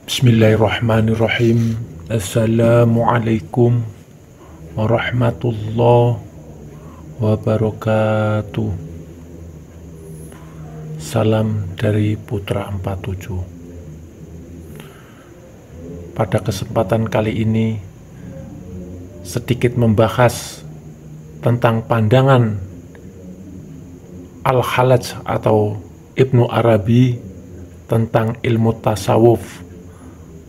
Bismillahirrahmanirrahim. Assalamualaikum warahmatullahi wabarakatuh. Salam dari Putra 47. Pada kesempatan kali ini sedikit membahas tentang pandangan Al-Hallaj atau Ibnu Arabi tentang ilmu tasawuf,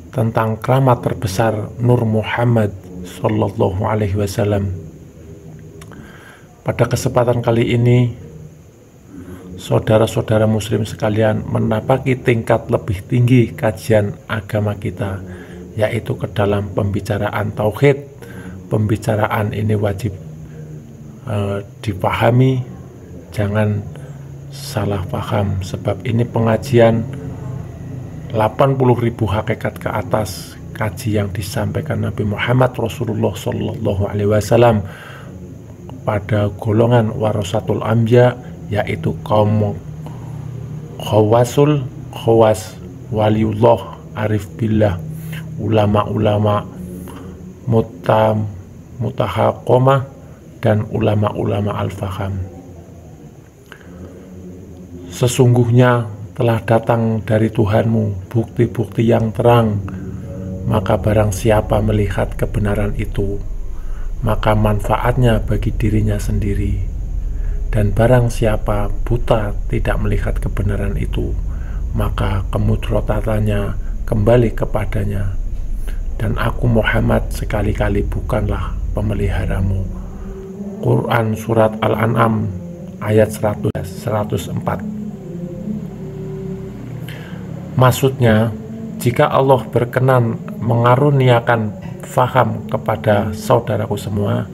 tentang keramat terbesar Nur Muhammad Sallallahu Alaihi Wasallam. Pada kesempatan kali ini, saudara-saudara muslim sekalian menapaki tingkat lebih tinggi kajian agama kita, yaitu ke dalam pembicaraan tauhid. Pembicaraan ini wajib dipahami, jangan salah paham, sebab ini pengajian 80.000 hakikat ke atas kaji yang disampaikan Nabi Muhammad Rasulullah Sallallahu Alaihi Wasallam pada golongan warasatul anbiya, yaitu kaum khawas, waliullah, arif billah, ulama-ulama mutahaqqamah, dan ulama-ulama al-faham. Sesungguhnya telah datang dari Tuhanmu bukti-bukti yang terang, maka barang siapa melihat kebenaran itu, maka manfaatnya bagi dirinya sendiri. Dan barang siapa buta tidak melihat kebenaran itu, maka kemudaratatannya kembali kepadanya. Dan aku Muhammad sekali-kali bukanlah pemeliharamu. Quran Surat Al-An'am ayat 104. Maksudnya, jika Allah berkenan mengaruniakan faham kepada saudaraku semua,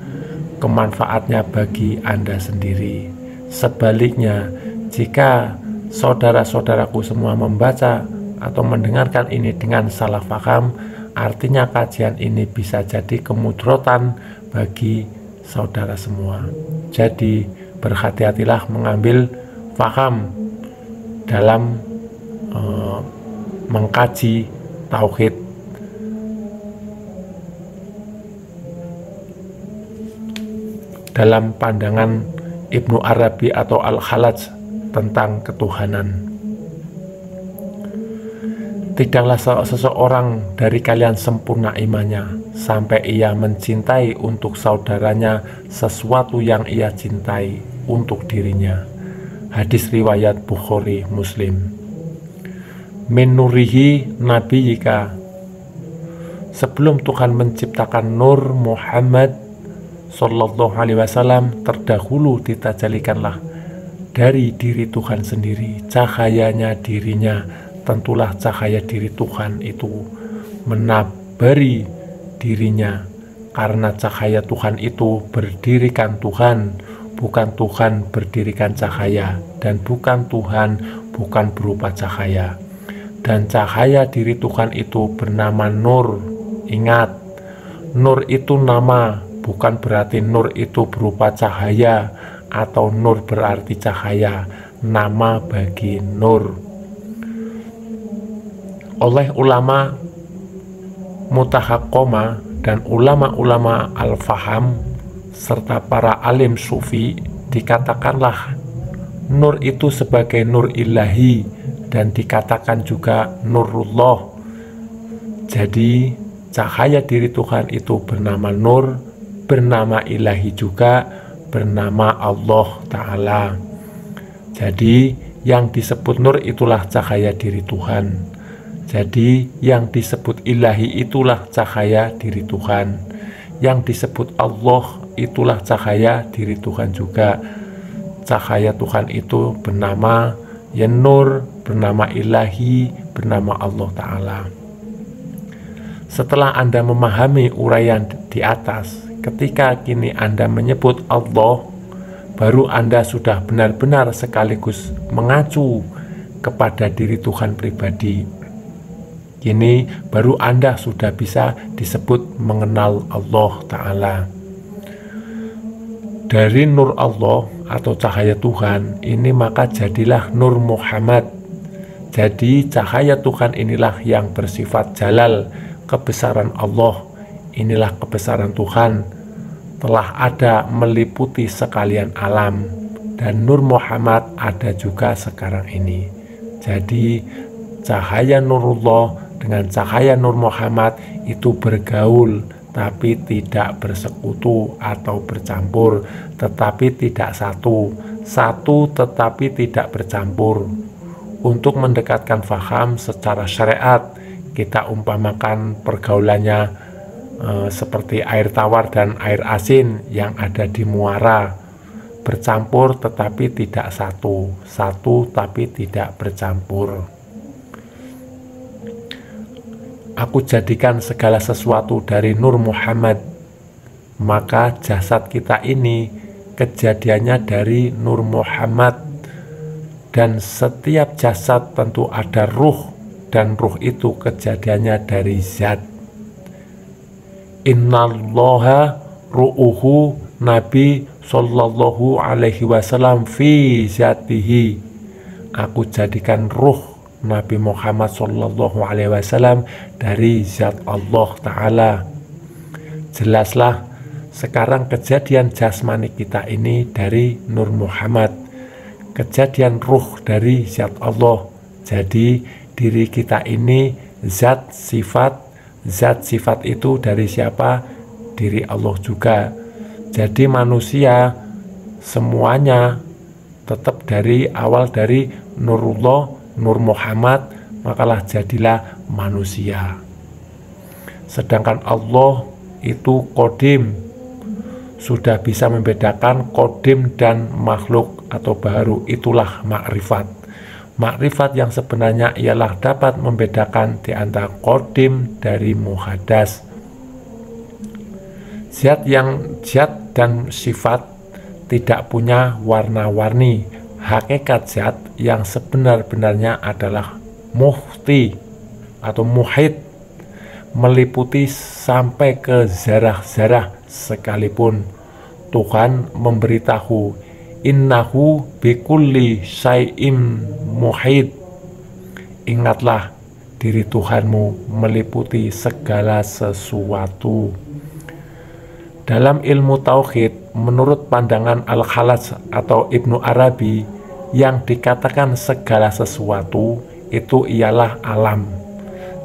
kemanfaatnya bagi Anda sendiri. Sebaliknya, jika saudara-saudaraku semua membaca atau mendengarkan ini dengan salah faham, artinya kajian ini bisa jadi kemudaratan bagi saudara semua. Jadi, berhati-hatilah mengambil faham dalam mengkaji tauhid. Dalam pandangan Ibnu Arabi atau Al-Hallaj tentang ketuhanan, tidaklah seseorang dari kalian sempurna imannya sampai ia mencintai untuk saudaranya sesuatu yang ia cintai untuk dirinya. Hadis riwayat Bukhari Muslim. Min nurihi nabiyika, sebelum Tuhan menciptakan Nur Muhammad Sallallahu Alaihi Wasallam, terdahulu ditajalikanlah dari diri Tuhan sendiri cahayanya dirinya. Tentulah cahaya diri Tuhan itu menabari dirinya, karena cahaya Tuhan itu berdirikan Tuhan, bukan Tuhan berdirikan cahaya, dan bukan Tuhan bukan berupa cahaya. Dan cahaya diri Tuhan itu bernama Nur. Ingat, Nur itu nama, bukan berarti Nur itu berupa cahaya atau Nur berarti cahaya. Nama bagi Nur. Oleh ulama mutahaqqamah dan ulama-ulama al-faham serta para alim sufi, dikatakanlah Nur itu sebagai Nur ilahi, dan dikatakan juga Nurullah. Jadi cahaya diri Tuhan itu bernama Nur, bernama ilahi juga, bernama Allah Ta'ala. Jadi yang disebut Nur itulah cahaya diri Tuhan. Jadi yang disebut ilahi itulah cahaya diri Tuhan. Yang disebut Allah itulah cahaya diri Tuhan juga. Cahaya Tuhan itu bernama Nur, bernama ilahi, bernama Allah Ta'ala. Setelah Anda memahami uraian di atas, ketika kini Anda menyebut Allah, baru Anda sudah benar-benar sekaligus mengacu kepada diri Tuhan pribadi. Kini baru Anda sudah bisa disebut mengenal Allah Ta'ala. Dari nur Allah atau cahaya Tuhan ini, maka jadilah Nur Muhammad. Jadi cahaya Tuhan inilah yang bersifat jalal, kebesaran Allah, inilah kebesaran Tuhan, telah ada meliputi sekalian alam, dan Nur Muhammad ada juga sekarang ini. Jadi cahaya Nurullah dengan cahaya Nur Muhammad itu bergaul, tapi tidak bersekutu atau bercampur, tetapi tidak satu tetapi tidak bercampur. Untuk mendekatkan faham secara syariat, kita umpamakan pergaulannya seperti air tawar dan air asin yang ada di muara, bercampur tetapi tidak satu tapi tidak bercampur. Aku jadikan segala sesuatu dari Nur Muhammad, maka jasad kita ini kejadiannya dari Nur Muhammad. Dan setiap jasad tentu ada ruh, dan ruh itu kejadiannya dari zat. Innallaha ru'uhu Nabi sallallahu alaihi wasallam fi zatihi. Aku jadikan ruh Nabi Muhammad sallallahu alaihi wasallam dari zat Allah Ta'ala. Jelaslah sekarang kejadian jasmani kita ini dari Nur Muhammad, kejadian ruh dari zat Allah. Jadi diri kita ini zat sifat itu dari siapa? Diri Allah juga. Jadi manusia semuanya tetap dari awal dari Nurullah, Nur Muhammad, makalah jadilah manusia. Sedangkan Allah itu kodim, sudah bisa membedakan kodim dan makhluk atau baru, itulah makrifat. Makrifat yang sebenarnya ialah dapat membedakan di antara kodim dari muhadas. Zat dan sifat tidak punya warna-warni. Hakikat zat yang sebenar-benarnya adalah muhti atau muhit, meliputi sampai ke zarah-zarah sekalipun. Tuhan memberitahu, innahu bikulli syai'im muhit. Ingatlah, diri Tuhanmu meliputi segala sesuatu. Dalam ilmu tauhid, menurut pandangan Al-Khalaj atau Ibnu Arabi, yang dikatakan segala sesuatu itu ialah alam.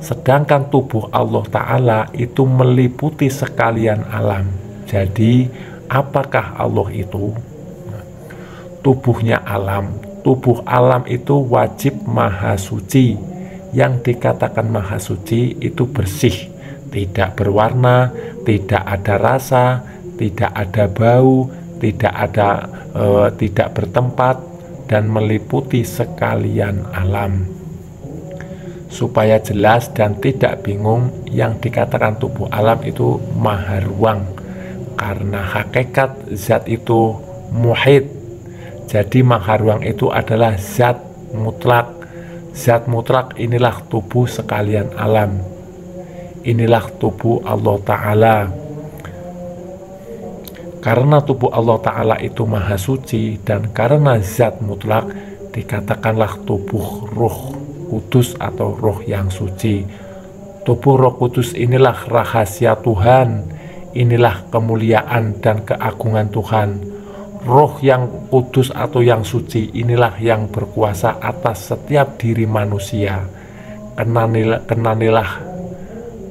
Sedangkan tubuh Allah Ta'ala itu meliputi sekalian alam. Jadi apakah Allah itu? Tubuhnya alam. Tubuh alam itu wajib maha suci. Yang dikatakan maha suci itu bersih, tidak berwarna, tidak ada rasa, tidak ada bau, tidak bertempat, dan meliputi sekalian alam. Supaya jelas dan tidak bingung, yang dikatakan tubuh alam itu maha ruang, karena hakikat zat itu muhit. Jadi maha ruang itu adalah zat mutlak. Zat mutlak inilah tubuh sekalian alam. Inilah tubuh Allah Ta'ala. Karena tubuh Allah Ta'ala itu maha suci, dan karena zat mutlak, dikatakanlah tubuh ruh kudus atau roh yang suci. Tubuh roh kudus inilah rahasia Tuhan, inilah kemuliaan dan keagungan Tuhan. Roh yang kudus atau yang suci inilah yang berkuasa atas setiap diri manusia.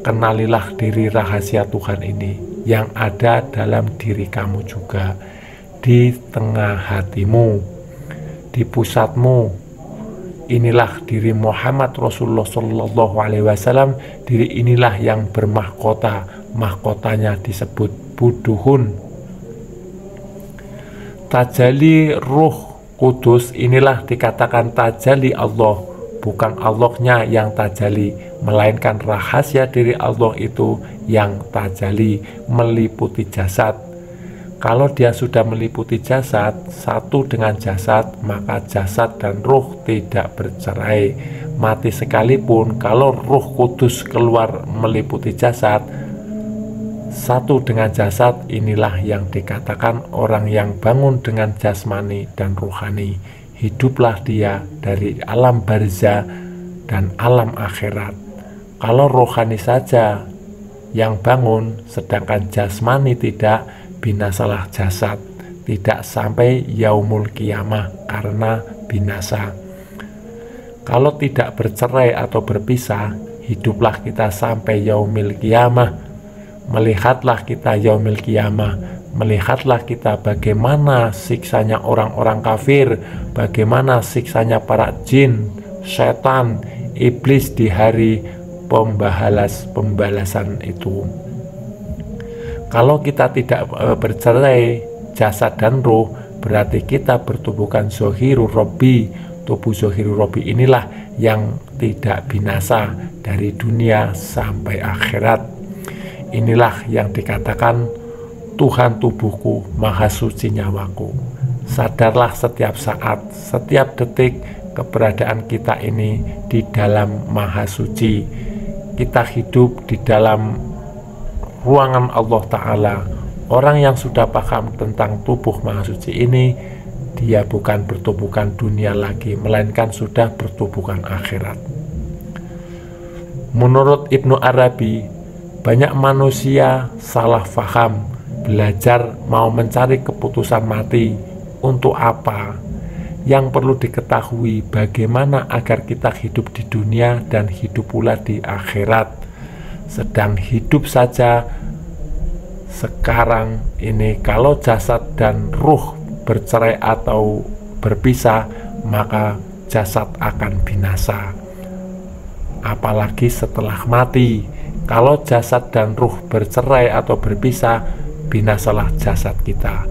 Kenalilah diri rahasia Tuhan ini yang ada dalam diri kamu juga, di tengah hatimu, di pusatmu. Inilah diri Muhammad Rasulullah Sallallahu Alaihi Wasallam. Diri inilah yang bermahkota, mahkotanya disebut buduhun. Tajali ruh kudus inilah dikatakan tajali Allah, bukan Allahnya yang tajali, melainkan rahasia diri Allah itu yang tajali, meliputi jasad. Kalau dia sudah meliputi jasad, satu dengan jasad, maka jasad dan ruh tidak bercerai. Mati sekalipun, kalau ruh kudus keluar meliputi jasad, satu dengan jasad, inilah yang dikatakan orang yang bangun dengan jasmani dan ruhani. Hiduplah dia dari alam barzah dan alam akhirat. Kalau rohani saja yang bangun, sedangkan jasmani tidak, binasalah jasad, tidak sampai yaumul kiamah karena binasa. Kalau tidak bercerai atau berpisah, hiduplah kita sampai yaumil kiamah. Melihatlah kita yaumil kiamah, melihatlah kita bagaimana siksanya orang-orang kafir, bagaimana siksanya para jin, setan, iblis di hari pembalasan itu. Kalau kita tidak bercerai jasad dan ruh, berarti kita bertubuhkan zohirul robi. Tubuh zohirul robi inilah yang tidak binasa dari dunia sampai akhirat. Inilah yang dikatakan Tuhan tubuhku, maha suci nyawaku. Sadarlah setiap saat, setiap detik keberadaan kita ini di dalam maha suci. Kita hidup di dalam ruangan Allah Ta'ala. Orang yang sudah paham tentang tubuh maha suci ini, dia bukan bertubuhkan dunia lagi, melainkan sudah bertubuhkan akhirat. Menurut Ibnu Arabi, banyak manusia salah faham, belajar mau mencari keputusan mati. Untuk apa? Yang perlu diketahui bagaimana agar kita hidup di dunia dan hidup pula di akhirat. Sedang hidup saja sekarang ini, kalau jasad dan ruh bercerai atau berpisah, maka jasad akan binasa. Apalagi setelah mati, kalau jasad dan ruh bercerai atau berpisah, binasalah jasad kita.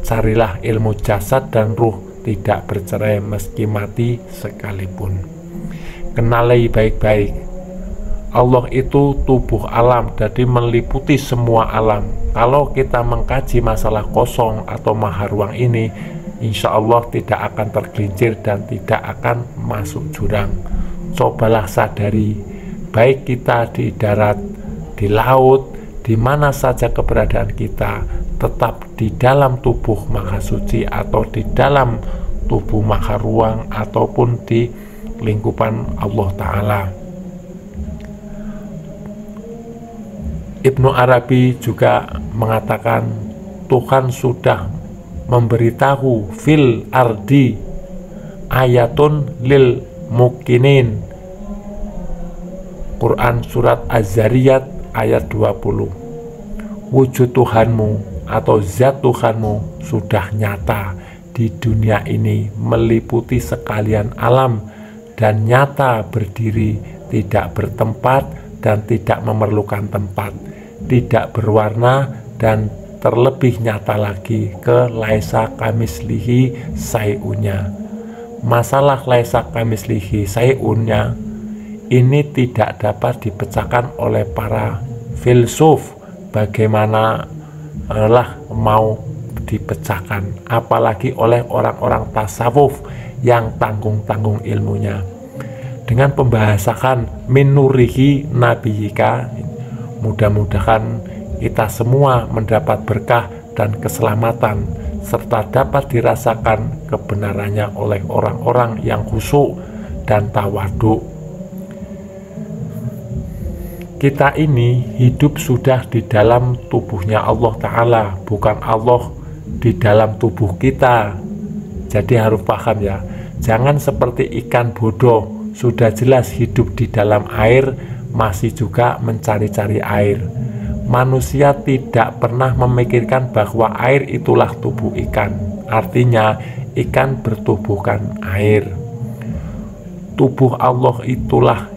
Carilah ilmu jasad dan ruh tidak bercerai meski mati sekalipun. Kenali baik-baik, Allah itu tubuh alam, jadi meliputi semua alam. Kalau kita mengkaji masalah kosong atau maha ruang ini, insya Allah tidak akan tergelincir dan tidak akan masuk jurang. Cobalah sadari, baik kita di darat, di laut, di mana saja keberadaan kita, tetap di dalam tubuh maha suci atau di dalam tubuh maha ruang ataupun di lingkupan Allah Ta'ala. Ibnu Arabi juga mengatakan Tuhan sudah memberitahu fil ardi ayatun lil mukinin. Quran surat Az-Zariyat ayat 20. Wujud Tuhanmu atau zat Tuhanmu sudah nyata di dunia ini, meliputi sekalian alam dan nyata berdiri, tidak bertempat dan tidak memerlukan tempat, tidak berwarna, dan terlebih nyata lagi ke laisa kamislihi sayunya. Masalah laisa kamislihi sayunya ini tidak dapat dipecahkan oleh para filsuf. Bagaimana lah mau dipecahkan, apalagi oleh orang-orang tasawuf yang tanggung-tanggung ilmunya. Dengan pembahasan minurihi nabiyika, mudah-mudahan kita semua mendapat berkah dan keselamatan serta dapat dirasakan kebenarannya oleh orang-orang yang khusyuk dan tawadhu. Kita ini hidup sudah di dalam tubuhnya Allah Ta'ala, bukan Allah di dalam tubuh kita. Jadi harus paham ya, jangan seperti ikan bodoh, sudah jelas hidup di dalam air, masih juga mencari-cari air. Manusia tidak pernah memikirkan bahwa air itulah tubuh ikan. Artinya ikan bertubuhkan air. Tubuh Allah itulah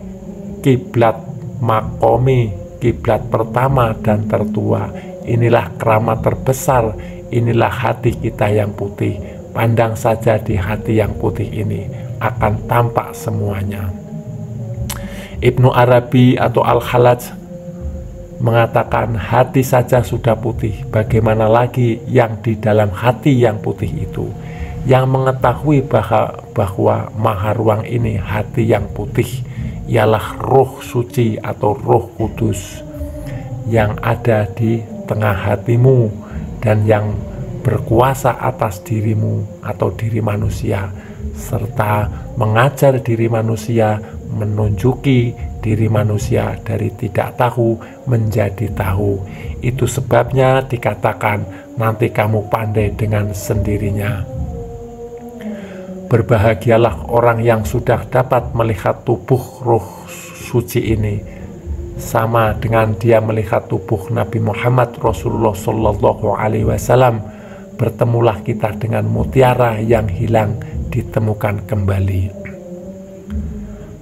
kiblat makomi, kiblat pertama dan tertua. Inilah keramat terbesar, inilah hati kita yang putih. Pandang saja di hati yang putih ini, akan tampak semuanya. Ibnu Arabi atau Al-Halaj mengatakan hati saja sudah putih, bagaimana lagi yang di dalam hati yang putih itu. Yang mengetahui bahwa maha ruang ini hati yang putih ialah roh suci atau roh kudus yang ada di tengah hatimu dan yang berkuasa atas dirimu atau diri manusia. serta mengajar diri manusia, menunjuki diri manusia dari tidak tahu menjadi tahu. Itu sebabnya dikatakan nanti kamu pandai dengan sendirinya. Berbahagialah orang yang sudah dapat melihat tubuh roh suci ini, sama dengan dia melihat tubuh Nabi Muhammad Rasulullah Shallallahu Alaihi Wasallam. Bertemulah kita dengan mutiara yang hilang ditemukan kembali.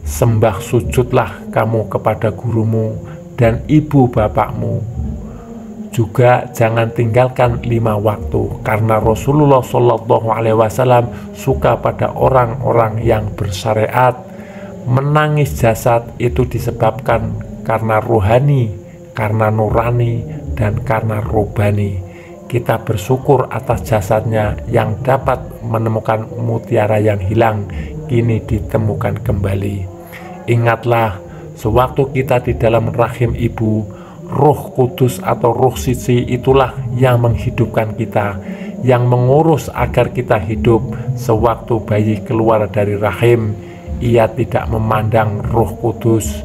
Sembah sujudlah kamu kepada gurumu dan ibu bapakmu. Juga jangan tinggalkan 5 waktu, karena Rasulullah Shallallahu Alaihi Wasallam suka pada orang-orang yang bersyariat. Menangis jasad itu disebabkan karena rohani, karena nurani, dan karena robani. Kita bersyukur atas jasadnya yang dapat menemukan mutiara yang hilang, kini ditemukan kembali. Ingatlah, sewaktu kita di dalam rahim ibu, Roh Kudus atau Roh Suci itulah yang menghidupkan kita, yang mengurus agar kita hidup. Sewaktu bayi keluar dari rahim, ia tidak memandang Roh Kudus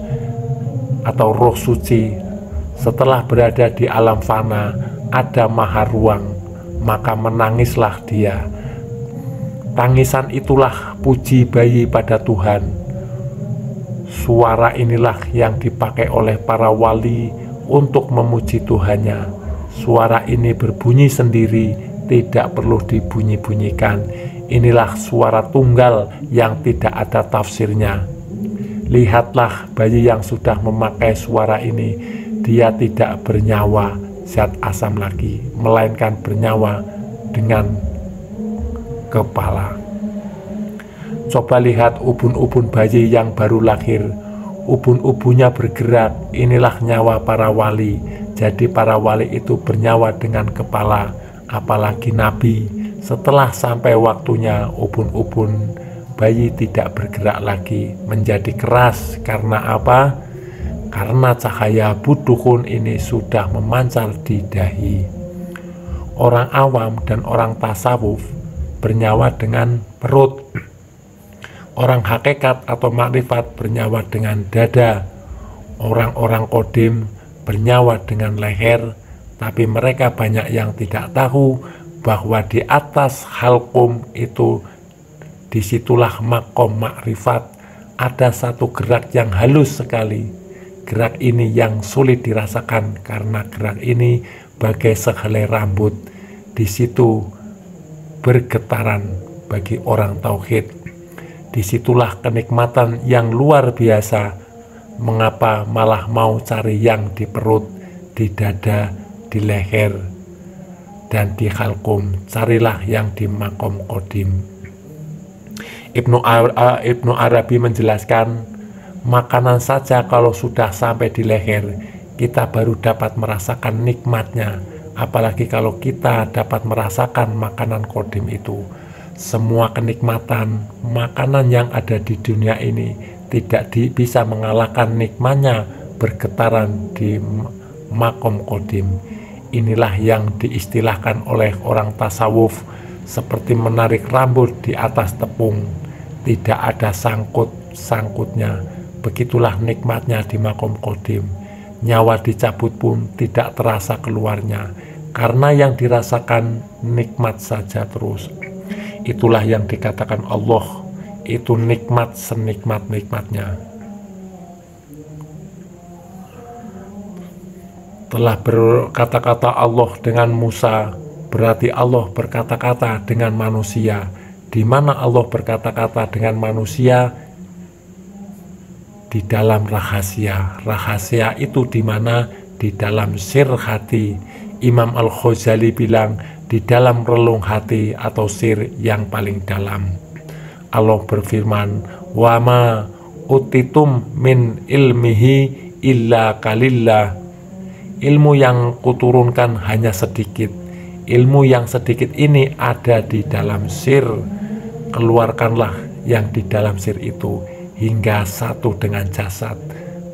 atau Roh Suci. Setelah berada di alam fana, ada maha ruang, maka menangislah dia. Tangisan itulah puji bayi pada Tuhan. Suara inilah yang dipakai oleh para wali untuk memuji Tuhannya. Suara ini berbunyi sendiri, tidak perlu dibunyi-bunyikan. Inilah suara tunggal yang tidak ada tafsirnya. Lihatlah bayi yang sudah memakai suara ini, dia tidak bernyawa zat asam lagi, melainkan bernyawa dengan kepala. Coba lihat ubun-ubun bayi yang baru lahir. Ubun-ubunnya bergerak, inilah nyawa para wali. Jadi para wali itu bernyawa dengan kepala, apalagi Nabi. Setelah sampai waktunya, ubun-ubun bayi tidak bergerak lagi, menjadi keras. Karena apa? Karena cahaya buduhun ini sudah memancar di dahi. Orang awam dan orang tasawuf bernyawa dengan perut. Orang hakikat atau makrifat bernyawa dengan dada. Orang-orang kodim bernyawa dengan leher. Tapi mereka banyak yang tidak tahu bahwa di atas halqum itu, disitulah makom makrifat. Ada satu gerak yang halus sekali. Gerak ini yang sulit dirasakan karena gerak ini bagai sehelai rambut. Di situ bergetaran bagi orang tauhid. Disitulah kenikmatan yang luar biasa. Mengapa malah mau cari yang di perut, di dada, di leher, dan di halqum? Carilah yang di makom kodim. Ibnu Arabi menjelaskan, makanan saja kalau sudah sampai di leher, kita baru dapat merasakan nikmatnya. Apalagi kalau kita dapat merasakan makanan kodim itu. Semua kenikmatan makanan yang ada di dunia ini tidak bisa mengalahkan nikmatnya bergetaran di makom kodim. Inilah yang diistilahkan oleh orang tasawuf seperti menarik rambut di atas tepung, tidak ada sangkut-sangkutnya. Begitulah nikmatnya di makom kodim. Nyawa dicabut pun tidak terasa keluarnya, karena yang dirasakan nikmat saja terus. Itulah yang dikatakan Allah, itu nikmat senikmat-nikmatnya. Telah berkata-kata Allah dengan Musa, berarti Allah berkata-kata dengan manusia. Di mana Allah berkata-kata dengan manusia? Di dalam rahasia. Rahasia itu di mana? Di dalam sir hati. Imam Al-Ghazali bilang, di dalam relung hati atau sir yang paling dalam. Allah berfirman, wa ma utitum min ilmihi illa kalillah. Ilmu yang kuturunkan hanya sedikit. Ilmu yang sedikit ini ada di dalam sir. Keluarkanlah yang di dalam sir itu hingga satu dengan jasad.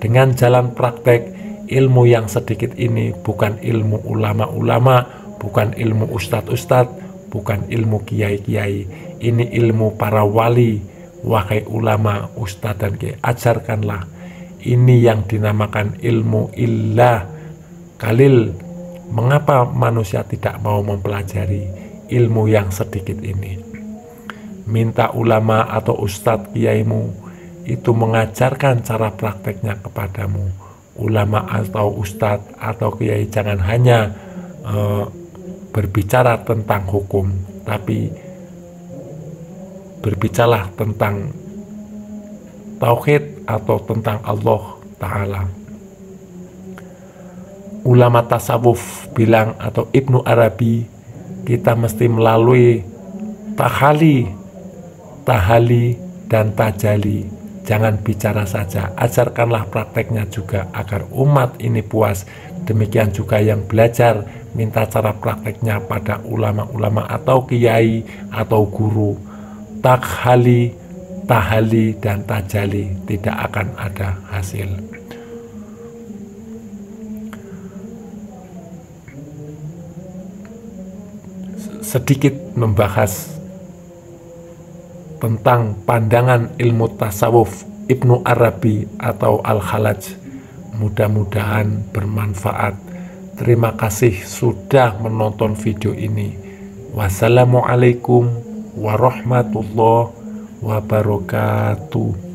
Dengan jalan praktek, ilmu yang sedikit ini bukan ilmu ulama-ulama, bukan ilmu ustadz-ustadz, bukan ilmu kiai-kiai. Ini ilmu para wali, wahai ulama, ustadz dan kiai. Ajarkanlah. Ini yang dinamakan ilmu illah. Khalil, mengapa manusia tidak mau mempelajari ilmu yang sedikit ini? Minta ulama atau ustadz kiaimu itu mengajarkan cara prakteknya kepadamu. Ulama atau ustadz atau kiai jangan hanya berbicara tentang hukum, tapi berbicaralah tentang tauhid atau tentang Allah Ta'ala. Ulama tasawuf bilang, atau Ibnu Arabi, kita mesti melalui tahali, dan tajali. Jangan bicara saja, ajarkanlah prakteknya juga agar umat ini puas. Demikian juga yang belajar, minta cara prakteknya pada ulama-ulama atau kiai atau guru. Tahali, dan tajali, tidak akan ada hasil. Sedikit membahas tentang pandangan ilmu tasawuf Ibnu Arabi atau Al-Khalaj. Mudah-mudahan bermanfaat. Terima kasih sudah menonton video ini. Wassalamualaikum warahmatullahi wabarakatuh.